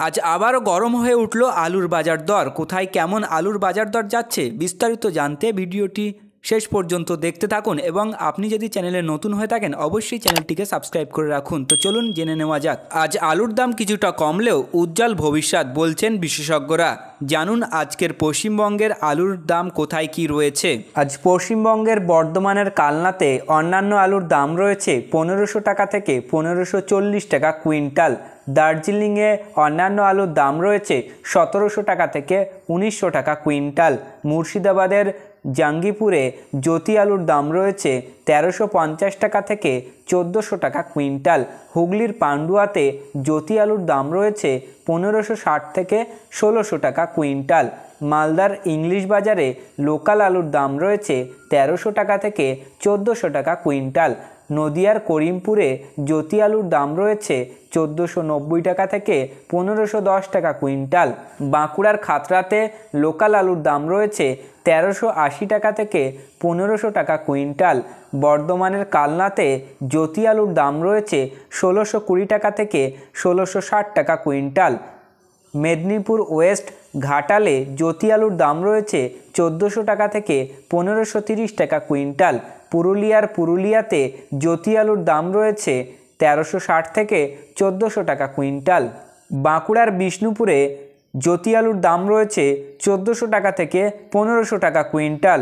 আজ আবারও গরম হয়ে উঠল আলুর বাজার দর। কোথায় কেমন আলুর বাজার দর যাচ্ছে বিস্তারিত জানতে ভিডিওটি শেষ পর্যন্ত দেখতে থাকুন এবং আপনি যদি চ্যানেলে নতুন হয়ে থাকেন অবশ্যই চ্যানেলটিকে সাবস্ক্রাইব করে রাখুন। তো চলুন জেনে নেওয়া যাক। আজ আলুর দাম কিছুটা কমলেও উজ্জ্বল ভবিষ্যৎ বলছেন বিশেষজ্ঞরা। জানুন আজকের পশ্চিমবঙ্গের আলুর দাম কোথায় কি রয়েছে। আজ পশ্চিমবঙ্গের বর্ধমানের কালনাতে অন্যান্য আলুর দাম রয়েছে 1500 টাকা থেকে 1540 টাকা কুইন্টাল। দার্জিলিংয়ে অন্যান্য আলুর দাম রয়েছে 1700 টাকা থেকে 1900 টাকা কুইন্টাল। মুর্শিদাবাদের জাঙ্গিপুরে জ্যোতি আলুর দাম রয়েছে 1350 টাকা থেকে 1400 টাকা কুইন্টাল। হুগলির পান্ডুয়াতে জ্যোতি আলুর দাম রয়েছে 1560 থেকে 1600 টাকা কুইন্টাল। মালদার ইংলিশ বাজারে লোকাল আলুর দাম রয়েছে 1300 টাকা থেকে 1400 টাকা কুইন্টাল। নদিয়ার করিমপুরে জ্যোতি আলুর দাম রয়েছে 1490 টাকা থেকে 1510 টাকা কুইন্টাল। বাঁকুড়ার খাতড়াতে লোকাল আলুর দাম রয়েছে 1380 টাকা থেকে 1500 টাকা কুইন্টাল। বর্ধমানের কালনাতে জ্যোতি আলুর দাম রয়েছে 1620 টাকা থেকে 1660 টাকা কুইন্টাল। মেদিনীপুর ওয়েস্ট ঘাটালে জ্যোতি আলুর দাম রয়েছে 1400 টাকা থেকে 1530 টাকা কুইন্টাল। পুরুলিয়াতে জ্যোতি আলুর দাম রয়েছে 1360 থেকে 1400 টাকা কুইন্টাল। বাঁকুড়ার বিষ্ণুপুরে জ্যোতি আলুর দাম রয়েছে 1400 টাকা থেকে 1500 টাকা কুইন্টাল।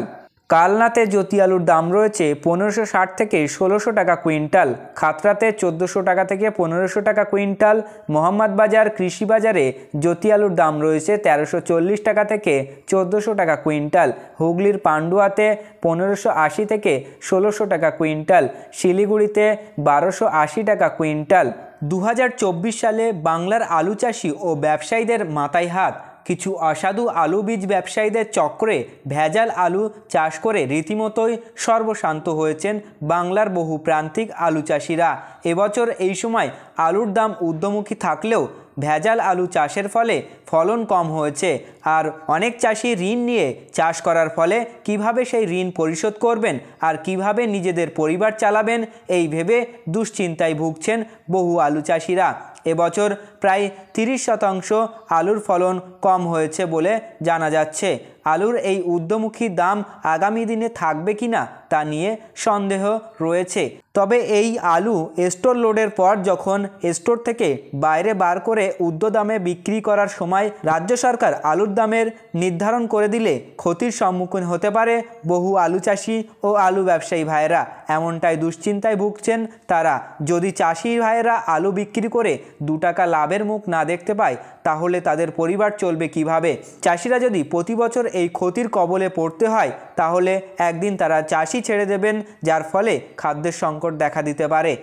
কালনাতে জ্যোতি আলুর দাম রয়েছে 1560 থেকে 1600 টাকা কুইন্টাল। খাতড়াতে 1400 টাকা থেকে 1500 টাকা কুইন্টাল। মোহাম্মদবাজার কৃষি বাজারে জ্যোতি আলুর দাম রয়েছে 1340 টাকা থেকে 1400 টাকা কুইন্টাল। হুগলির পান্ডুয়াতে 1580 থেকে 1600 টাকা কুইন্টাল। শিলিগুড়িতে 1280 টাকা কুইন্টাল। 2024 সালে বাংলার আলু চাষি ও ব্যবসায়ীদের মাথায় হাত। কিছু অসাধু আলু বীজ ব্যবসায়ীদের চক্রে ভেজাল আলু চাষ করে রীতিমতোই সর্বশান্ত হয়েছেন বাংলার বহু প্রান্তিক আলু চাষিরা। এবছর এই সময় আলুর দাম ঊর্ধ্বমুখী থাকলেও ভেজাল আলু চাষের ফলে ফলন কম হয়েছে। আর অনেক চাষি ঋণ নিয়ে চাষ করার ফলে কিভাবে সেই ঋণ পরিশোধ করবেন আর কিভাবে নিজেদের পরিবার চালাবেন এই ভেবে দুশ্চিন্তায় ভুগছেন বহু আলু চাষিরা। এবছর প্রায় 30% আলুর ফলন কম হয়েছে বলে জানা যাচ্ছে। আলুর এই ঊর্ধ্বমুখী দাম আগামী দিনে থাকবে কিনা তা নিয়ে সন্দেহ রয়েছে। তবে এই আলু স্টোর লোডের পর যখন স্টোর থেকে বাইরে বার করে ঊর্ধ্ব দামে বিক্রি করার সময় রাজ্য সরকার আলুর দামের নির্ধারণ করে দিলে ক্ষতির সম্মুখীন হতে পারে বহু আলু চাষি ও আলু ব্যবসায়ী ভাইয়েরা। এমনটাই দুশ্চিন্তায় ভুগছেন তারা। যদি চাষি ভাইয়েরা আলু বিক্রি করে 2 টাকা লাভের মুখ না দেখতে পায় তাহলে তাদের পরিবার চলবে কিভাবে? চাষিরা যদি প্রতি বছর এই ক্ষতির কবলে পড়তে হয় তাহলে একদিন তারা চাষি ছেড়ে দেবেন, যার ফলে খাদ্যের সংকট দেখা দিতে পারে।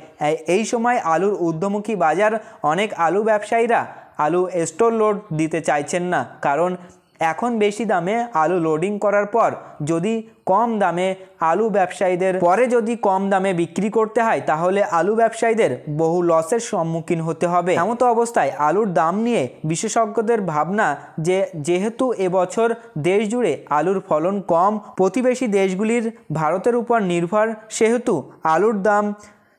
এই সময় আলুর ঊর্ধ্বমুখী বাজার অনেক আলু ব্যবসায়ীরা আলু স্টোর লোড দিতে চাইছেন না, কারণ এখন বেশি দামে আলু লোডিং করার পর যদি কম দামে আলু ব্যবসায়ীদের পরে যদি কম দামে বিক্রি করতে হয় তাহলে আলু ব্যবসায়ীদের বহু লসের সম্মুখীন হতে হবে। এমতো অবস্থায় আলুর দাম নিয়ে বিশেষজ্ঞদের ভাবনা যে যেহেতু এবছর দেশ জুড়ে আলুর ফলন কম, প্রতিবেশী দেশগুলির ভারতের উপর নির্ভর, সেহেতু আলুর দাম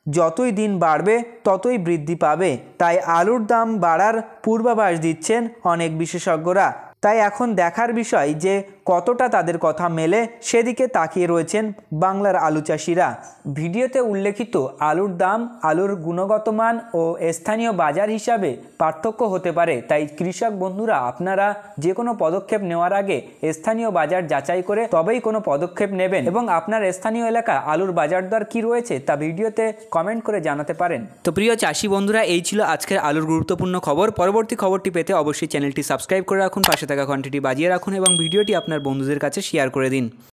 যতই দিন বাড়বে ততই বৃদ্ধি পাবে। তাই আলুর দাম বাড়ার পূর্বাভাস দিচ্ছেন অনেক বিশেষজ্ঞরা। তাই এখন দেখার বিষয় যে কতটা তাদের কথা মেলে সেদিকে তাকিয়ে রয়েছেন বাংলার আলু চাষিরা। ভিডিওতে উল্লেখিত আলুর দাম আলুর গুণগত মান ও স্থানীয় বাজার হিসাবে পার্থক্য হতে পারে। তাই কৃষক বন্ধুরা আপনারা যে কোনো পদক্ষেপ নেওয়ার আগে স্থানীয় বাজার যাচাই করে তবেই কোনো পদক্ষেপ নেবেন এবং আপনার স্থানীয় এলাকা আলুর বাজার দর কী রয়েছে তা ভিডিওতে কমেন্ট করে জানাতে পারেন। তো প্রিয় চাষি বন্ধুরা, এই ছিল আজকের আলুর গুরুত্বপূর্ণ খবর। পরবর্তী খবরটি পেতে অবশ্যই চ্যানেলটি সাবস্ক্রাইব করে রাখুন, পাশে থাকা ঘন্টিটি বাজিয়ে রাখুন এবং ভিডিওটি আপনার বন্ধুদের কাছে শেয়ার করে দিন।